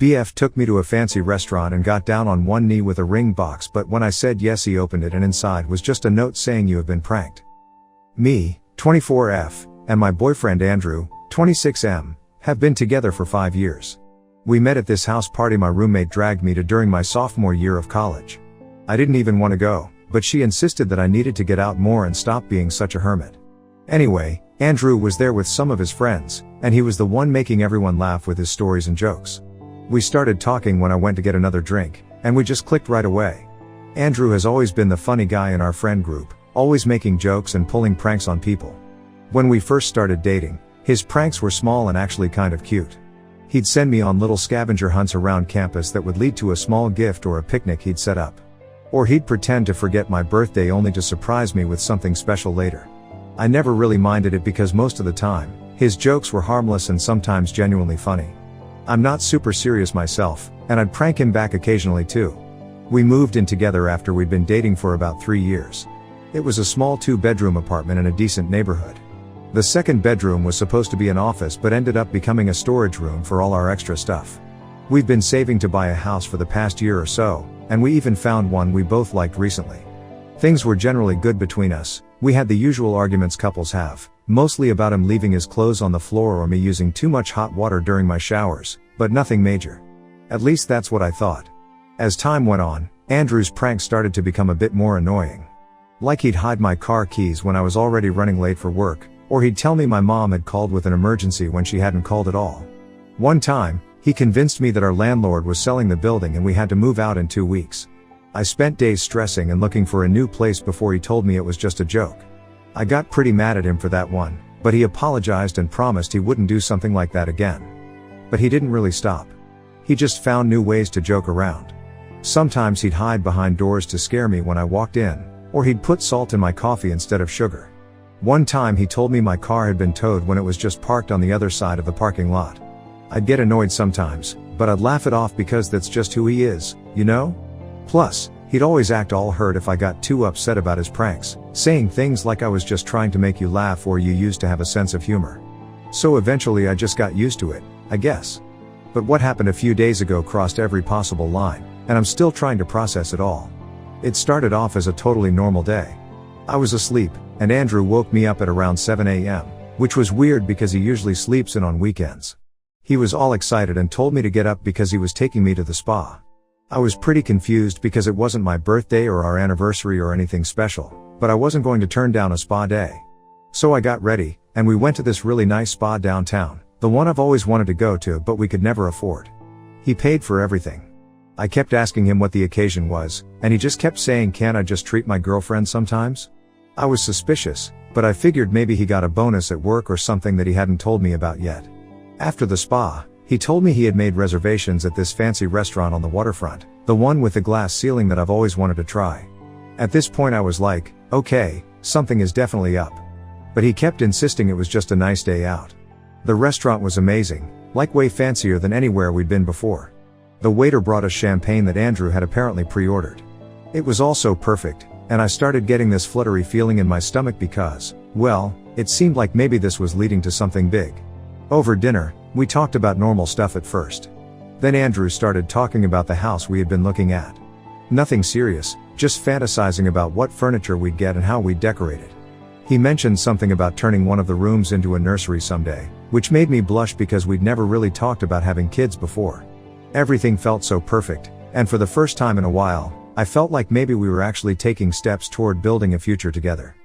BF took me to a fancy restaurant and got down on one knee with a ring box, but when I said yes he opened it and inside was just a note saying you have been pranked. Me, 24F, and my boyfriend Andrew, 26M, have been together for 5 years. We met at this house party my roommate dragged me to during my sophomore year of college. I didn't even want to go, but she insisted that I needed to get out more and stop being such a hermit. Anyway, Andrew was there with some of his friends, and he was the one making everyone laugh with his stories and jokes. We started talking when I went to get another drink, and we just clicked right away. Andrew has always been the funny guy in our friend group, always making jokes and pulling pranks on people. When we first started dating, his pranks were small and actually kind of cute. He'd send me on little scavenger hunts around campus that would lead to a small gift or a picnic he'd set up. Or he'd pretend to forget my birthday only to surprise me with something special later. I never really minded it because most of the time, his jokes were harmless and sometimes genuinely funny. I'm not super serious myself, and I'd prank him back occasionally too. We moved in together after we'd been dating for about 3 years. It was a small 2-bedroom apartment in a decent neighborhood. The second bedroom was supposed to be an office but ended up becoming a storage room for all our extra stuff. We've been saving to buy a house for the past year or so, and we even found one we both liked recently. Things were generally good between us. We had the usual arguments couples have, mostly about him leaving his clothes on the floor or me using too much hot water during my showers, but nothing major. At least that's what I thought. As time went on, Andrew's pranks started to become a bit more annoying. Like he'd hide my car keys when I was already running late for work, or he'd tell me my mom had called with an emergency when she hadn't called at all. One time, he convinced me that our landlord was selling the building and we had to move out in 2 weeks. I spent days stressing and looking for a new place before he told me it was just a joke. I got pretty mad at him for that one, but he apologized and promised he wouldn't do something like that again. But he didn't really stop. He just found new ways to joke around. Sometimes he'd hide behind doors to scare me when I walked in, or he'd put salt in my coffee instead of sugar. One time he told me my car had been towed when it was just parked on the other side of the parking lot. I'd get annoyed sometimes, but I'd laugh it off because that's just who he is, you know? Plus, he'd always act all hurt if I got too upset about his pranks, saying things like I was just trying to make you laugh or you used to have a sense of humor. So eventually I just got used to it, I guess. But what happened a few days ago crossed every possible line, and I'm still trying to process it all. It started off as a totally normal day. I was asleep, and Andrew woke me up at around 7 a.m., which was weird because he usually sleeps in on weekends. He was all excited and told me to get up because he was taking me to the spa. I was pretty confused because it wasn't my birthday or our anniversary or anything special, but I wasn't going to turn down a spa day. So I got ready, and we went to this really nice spa downtown, the one I've always wanted to go to but we could never afford. He paid for everything. I kept asking him what the occasion was, and he just kept saying, "Can't I just treat my girlfriend sometimes?" I was suspicious, but I figured maybe he got a bonus at work or something that he hadn't told me about yet. After the spa, he told me he had made reservations at this fancy restaurant on the waterfront, the one with the glass ceiling that I've always wanted to try. At this point I was like, okay, something is definitely up. But he kept insisting it was just a nice day out. The restaurant was amazing, like way fancier than anywhere we'd been before. The waiter brought us champagne that Andrew had apparently pre-ordered. It was all so perfect, and I started getting this fluttery feeling in my stomach because, well, it seemed like maybe this was leading to something big. Over dinner, we talked about normal stuff at first. Then Andrew started talking about the house we had been looking at. Nothing serious, just fantasizing about what furniture we'd get and how we'd decorate it. He mentioned something about turning one of the rooms into a nursery someday, which made me blush because we'd never really talked about having kids before. Everything felt so perfect, and for the first time in a while, I felt like maybe we were actually taking steps toward building a future together.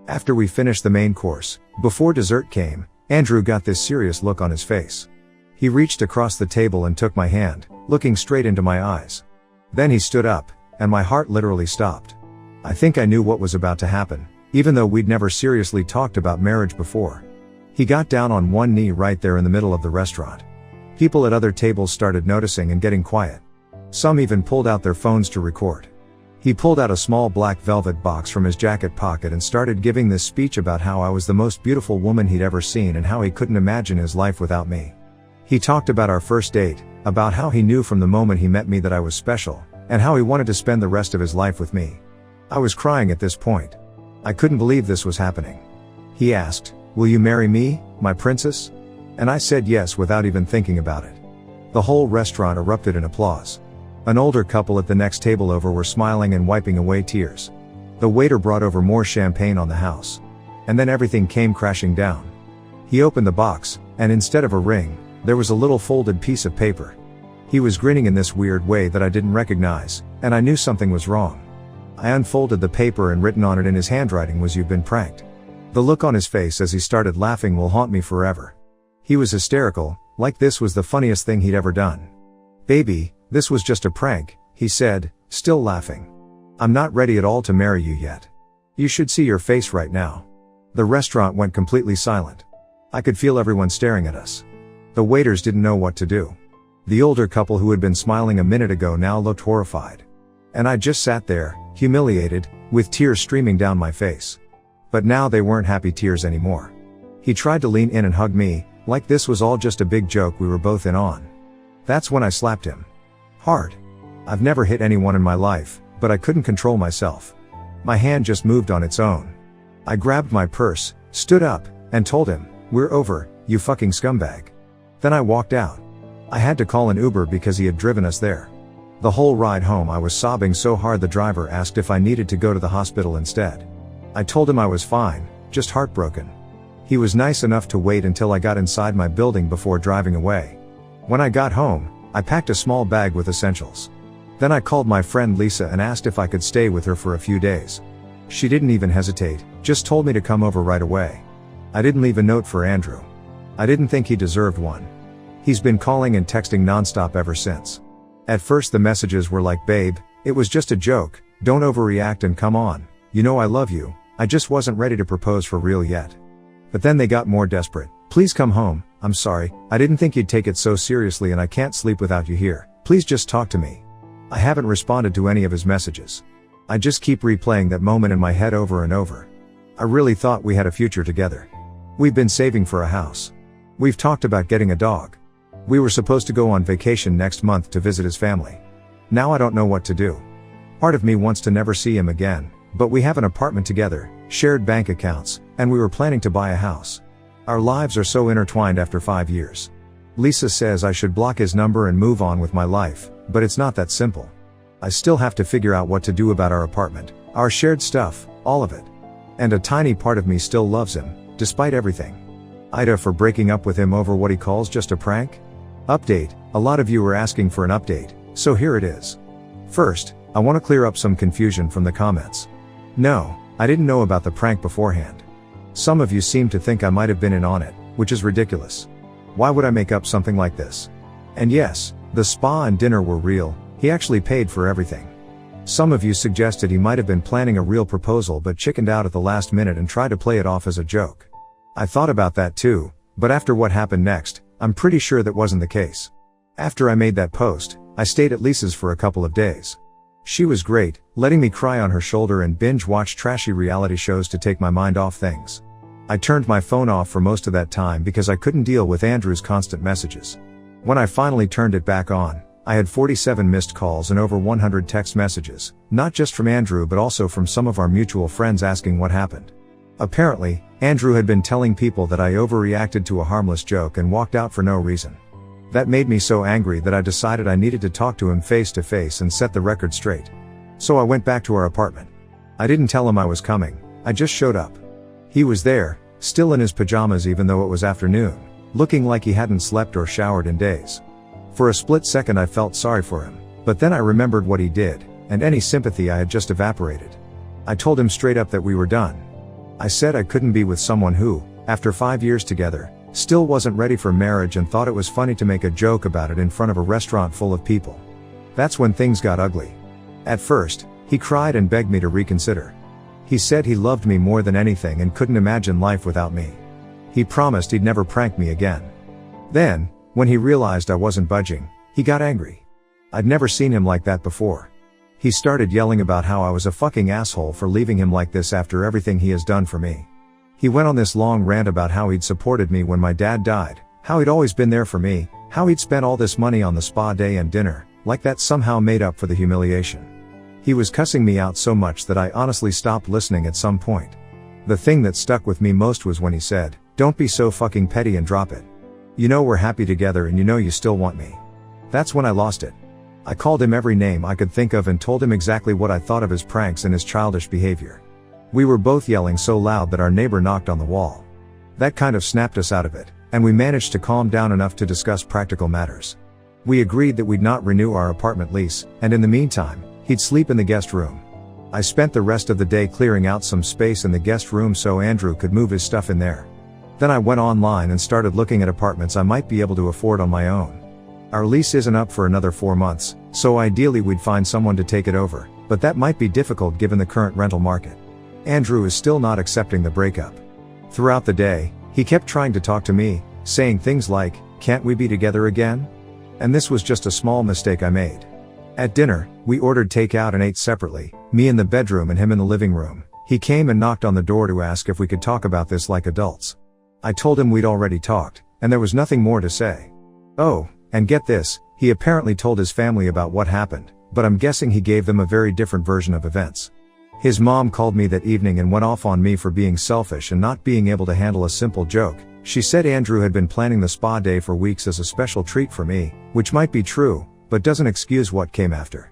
After we finished the main course, before dessert came, Andrew got this serious look on his face. He reached across the table and took my hand, looking straight into my eyes. Then he stood up, and my heart literally stopped. I think I knew what was about to happen, even though we'd never seriously talked about marriage before. He got down on one knee right there in the middle of the restaurant. People at other tables started noticing and getting quiet. Some even pulled out their phones to record. He pulled out a small black velvet box from his jacket pocket and started giving this speech about how I was the most beautiful woman he'd ever seen and how he couldn't imagine his life without me. He talked about our first date, about how he knew from the moment he met me that I was special, and how he wanted to spend the rest of his life with me. I was crying at this point. I couldn't believe this was happening. He asked, "Will you marry me, my princess?" And I said yes without even thinking about it. The whole restaurant erupted in applause. An older couple at the next table over were smiling and wiping away tears. The waiter brought over more champagne on the house. And then everything came crashing down. He opened the box, and instead of a ring, there was a little folded piece of paper. He was grinning in this weird way that I didn't recognize, and I knew something was wrong. I unfolded the paper and written on it in his handwriting was "You've been pranked." The look on his face as he started laughing will haunt me forever. He was hysterical, like this was the funniest thing he'd ever done. "Baby, this was just a prank," he said, still laughing. "I'm not ready at all to marry you yet. You should see your face right now." The restaurant went completely silent. I could feel everyone staring at us. The waiters didn't know what to do. The older couple who had been smiling a minute ago now looked horrified. And I just sat there, humiliated, with tears streaming down my face. But now they weren't happy tears anymore. He tried to lean in and hug me, like this was all just a big joke we were both in on. That's when I slapped him. Hard. I've never hit anyone in my life, but I couldn't control myself. My hand just moved on its own. I grabbed my purse, stood up, and told him, "We're over, you fucking scumbag." Then I walked out. I had to call an Uber because he had driven us there. The whole ride home I was sobbing so hard the driver asked if I needed to go to the hospital instead. I told him I was fine, just heartbroken. He was nice enough to wait until I got inside my building before driving away. When I got home, I packed a small bag with essentials. Then I called my friend Lisa and asked if I could stay with her for a few days. She didn't even hesitate, just told me to come over right away. I didn't leave a note for Andrew. I didn't think he deserved one. He's been calling and texting nonstop ever since. At first the messages were like, "Babe, it was just a joke, don't overreact and come on, you know I love you, I just wasn't ready to propose for real yet." But then they got more desperate. "Please come home, I'm sorry, I didn't think you'd take it so seriously and I can't sleep without you here, please just talk to me." I haven't responded to any of his messages. I just keep replaying that moment in my head over and over. I really thought we had a future together. We've been saving for a house. We've talked about getting a dog. We were supposed to go on vacation next month to visit his family. Now I don't know what to do. Part of me wants to never see him again, but we have an apartment together, shared bank accounts, and we were planning to buy a house. Our lives are so intertwined after 5 years. Lisa says I should block his number and move on with my life, but it's not that simple. I still have to figure out what to do about our apartment, our shared stuff, all of it. And a tiny part of me still loves him, despite everything. Ida for breaking up with him over what he calls just a prank? Update, a lot of you were asking for an update, so here it is. First, I want to clear up some confusion from the comments. No, I didn't know about the prank beforehand. Some of you seem to think I might have been in on it, which is ridiculous. Why would I make up something like this? And yes, the spa and dinner were real, he actually paid for everything. Some of you suggested he might have been planning a real proposal but chickened out at the last minute and tried to play it off as a joke. I thought about that too, but after what happened next, I'm pretty sure that wasn't the case. After I made that post, I stayed at Lisa's for a couple of days. She was great, letting me cry on her shoulder and binge watch trashy reality shows to take my mind off things. I turned my phone off for most of that time because I couldn't deal with Andrew's constant messages. When I finally turned it back on, I had 47 missed calls and over 100 text messages, not just from Andrew but also from some of our mutual friends asking what happened. Apparently, Andrew had been telling people that I overreacted to a harmless joke and walked out for no reason. That made me so angry that I decided I needed to talk to him face to face and set the record straight. So I went back to our apartment. I didn't tell him I was coming, I just showed up. He was there, still in his pajamas even though it was afternoon, looking like he hadn't slept or showered in days. For a split second I felt sorry for him, but then I remembered what he did, and any sympathy I had just evaporated. I told him straight up that we were done. I said I couldn't be with someone who, after 5 years together, still wasn't ready for marriage and thought it was funny to make a joke about it in front of a restaurant full of people. That's when things got ugly. At first, he cried and begged me to reconsider. He said he loved me more than anything and couldn't imagine life without me. He promised he'd never prank me again. Then, when he realized I wasn't budging, he got angry. I'd never seen him like that before. He started yelling about how I was a fucking asshole for leaving him like this after everything he has done for me. He went on this long rant about how he'd supported me when my dad died, how he'd always been there for me, how he'd spent all this money on the spa day and dinner, like that somehow made up for the humiliation. He was cussing me out so much that I honestly stopped listening at some point. The thing that stuck with me most was when he said, "Don't be so fucking petty and drop it. You know we're happy together and you know you still want me." That's when I lost it. I called him every name I could think of and told him exactly what I thought of his pranks and his childish behavior. We were both yelling so loud that our neighbor knocked on the wall. That kind of snapped us out of it, and we managed to calm down enough to discuss practical matters. We agreed that we'd not renew our apartment lease, and in the meantime, he'd sleep in the guest room. I spent the rest of the day clearing out some space in the guest room so Andrew could move his stuff in there. Then I went online and started looking at apartments I might be able to afford on my own. Our lease isn't up for another 4 months, so ideally we'd find someone to take it over, but that might be difficult given the current rental market. Andrew is still not accepting the breakup. Throughout the day, he kept trying to talk to me, saying things like, "Can't we be together again?" And this was just a small mistake I made. At dinner, we ordered takeout and ate separately, me in the bedroom and him in the living room. He came and knocked on the door to ask if we could talk about this like adults. I told him we'd already talked, and there was nothing more to say. Oh, and get this, he apparently told his family about what happened, but I'm guessing he gave them a very different version of events. His mom called me that evening and went off on me for being selfish and not being able to handle a simple joke. She said Andrew had been planning the spa day for weeks as a special treat for me, which might be true, but doesn't excuse what came after.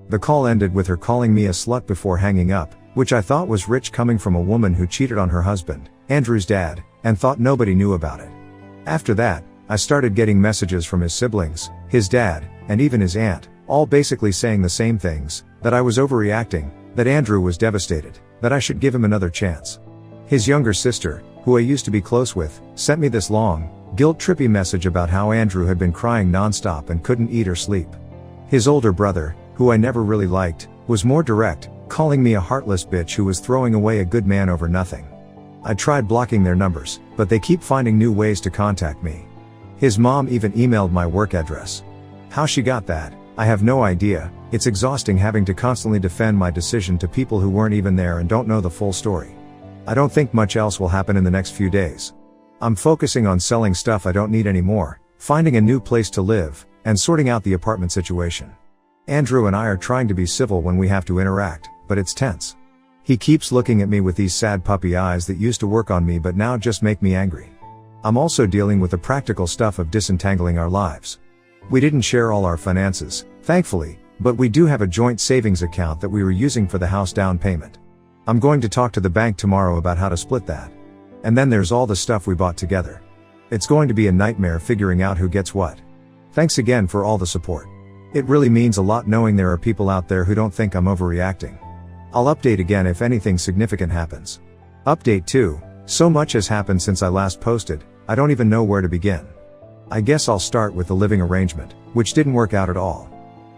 The call ended with her calling me a slut before hanging up, which I thought was rich coming from a woman who cheated on her husband, Andrew's dad, and thought nobody knew about it. After that, I started getting messages from his siblings, his dad, and even his aunt, all basically saying the same things, that I was overreacting, that Andrew was devastated, that I should give him another chance. His younger sister, who I used to be close with, sent me this long, guilt-trippy message about how Andrew had been crying nonstop and couldn't eat or sleep. His older brother, who I never really liked, was more direct, calling me a heartless bitch who was throwing away a good man over nothing. I tried blocking their numbers, but they keep finding new ways to contact me. His mom even emailed my work address. How she got that, I have no idea. It's exhausting having to constantly defend my decision to people who weren't even there and don't know the full story. I don't think much else will happen in the next few days. I'm focusing on selling stuff I don't need anymore, finding a new place to live, and sorting out the apartment situation. Andrew and I are trying to be civil when we have to interact, but it's tense. He keeps looking at me with these sad puppy eyes that used to work on me but now just make me angry. I'm also dealing with the practical stuff of disentangling our lives. We didn't share all our finances, thankfully, but we do have a joint savings account that we were using for the house down payment. I'm going to talk to the bank tomorrow about how to split that. And then there's all the stuff we bought together. It's going to be a nightmare figuring out who gets what. Thanks again for all the support. It really means a lot knowing there are people out there who don't think I'm overreacting. I'll update again if anything significant happens. Update 2. So much has happened since I last posted, I don't even know where to begin. I guess I'll start with the living arrangement, which didn't work out at all.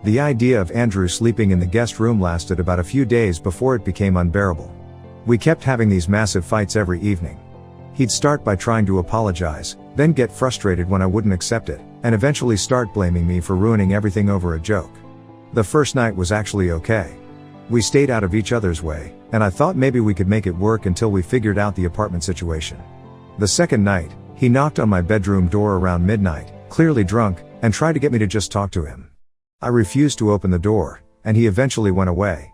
The idea of Andrew sleeping in the guest room lasted about a few days before it became unbearable. We kept having these massive fights every evening. He'd start by trying to apologize, then get frustrated when I wouldn't accept it, and eventually start blaming me for ruining everything over a joke. The first night was actually okay. We stayed out of each other's way, and I thought maybe we could make it work until we figured out the apartment situation. The second night, he knocked on my bedroom door around midnight, clearly drunk, and tried to get me to just talk to him. I refused to open the door, and he eventually went away.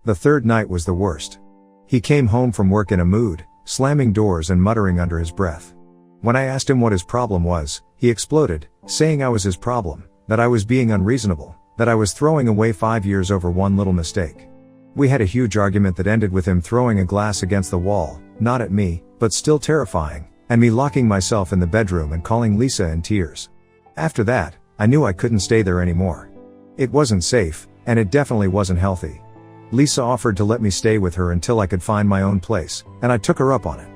The third night was the worst. He came home from work in a mood, slamming doors and muttering under his breath. When I asked him what his problem was, he exploded, saying I was his problem, that I was being unreasonable, that I was throwing away 5 years over one little mistake. We had a huge argument that ended with him throwing a glass against the wall, not at me, but still terrifying, and me locking myself in the bedroom and calling Lisa in tears. After that, I knew I couldn't stay there anymore. It wasn't safe, and it definitely wasn't healthy. Lisa offered to let me stay with her until I could find my own place, and I took her up on it.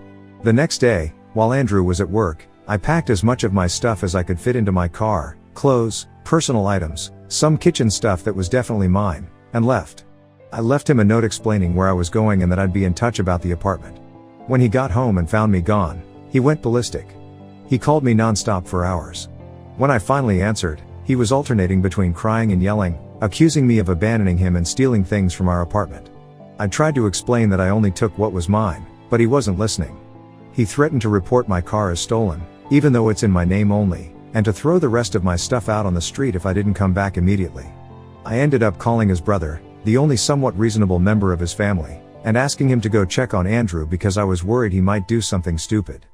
The next day, while Andrew was at work, I packed as much of my stuff as I could fit into my car, clothes, personal items, some kitchen stuff that was definitely mine, and left. I left him a note explaining where I was going and that I'd be in touch about the apartment. When he got home and found me gone, he went ballistic. He called me nonstop for hours. When I finally answered, he was alternating between crying and yelling, accusing me of abandoning him and stealing things from our apartment. I tried to explain that I only took what was mine, but he wasn't listening. He threatened to report my car as stolen, even though it's in my name only, and to throw the rest of my stuff out on the street if I didn't come back immediately. I ended up calling his brother, the only somewhat reasonable member of his family, and asking him to go check on Andrew because I was worried he might do something stupid.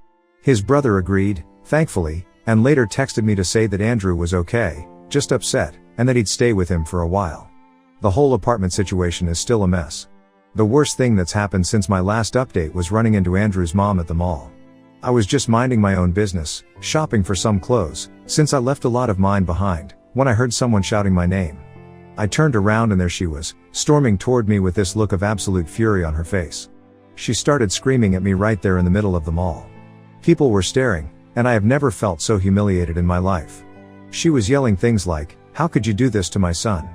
His brother agreed, thankfully, and later texted me to say that Andrew was okay, just upset, and that he'd stay with him for a while. The whole apartment situation is still a mess. The worst thing that's happened since my last update was running into Andrew's mom at the mall. I was just minding my own business, shopping for some clothes, since I left a lot of mine behind, when I heard someone shouting my name. I turned around and there she was, storming toward me with this look of absolute fury on her face. She started screaming at me right there in the middle of the mall. People were staring, and I have never felt so humiliated in my life. She was yelling things like, "How could you do this to my son?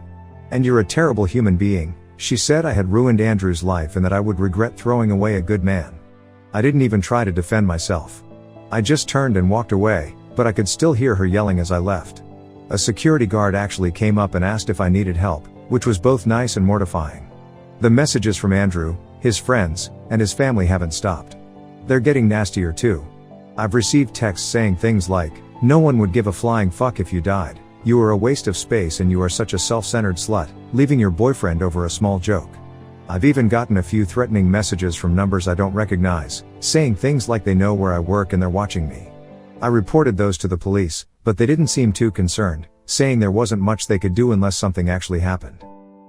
And you're a terrible human being." She said I had ruined Andrew's life and that I would regret throwing away a good man. I didn't even try to defend myself. I just turned and walked away, but I could still hear her yelling as I left. A security guard actually came up and asked if I needed help, which was both nice and mortifying. The messages from Andrew, his friends, and his family haven't stopped. They're getting nastier too. I've received texts saying things like, "No one would give a flying fuck if you died. You are a waste of space and you are such a self-centered slut, leaving your boyfriend over a small joke." I've even gotten a few threatening messages from numbers I don't recognize, saying things like they know where I work and they're watching me. I reported those to the police, but they didn't seem too concerned, saying there wasn't much they could do unless something actually happened.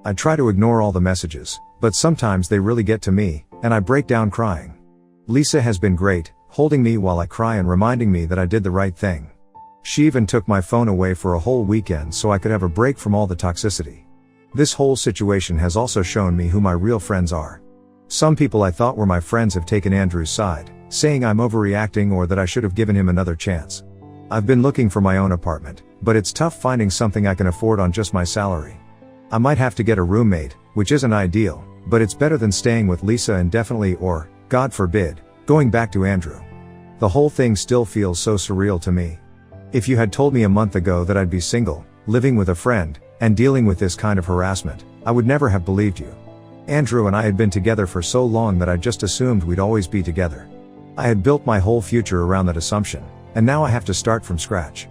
I try to ignore all the messages, but sometimes they really get to me, and I break down crying. Lisa has been great, holding me while I cry and reminding me that I did the right thing. She even took my phone away for a whole weekend so I could have a break from all the toxicity. This whole situation has also shown me who my real friends are. Some people I thought were my friends have taken Andrew's side, saying I'm overreacting or that I should have given him another chance. I've been looking for my own apartment, but it's tough finding something I can afford on just my salary. I might have to get a roommate, which isn't ideal, but it's better than staying with Lisa indefinitely or, God forbid, going back to Andrew. The whole thing still feels so surreal to me. If you had told me a month ago that I'd be single, living with a friend, and dealing with this kind of harassment, I would never have believed you. Andrew and I had been together for so long that I just assumed we'd always be together. I had built my whole future around that assumption, and now I have to start from scratch.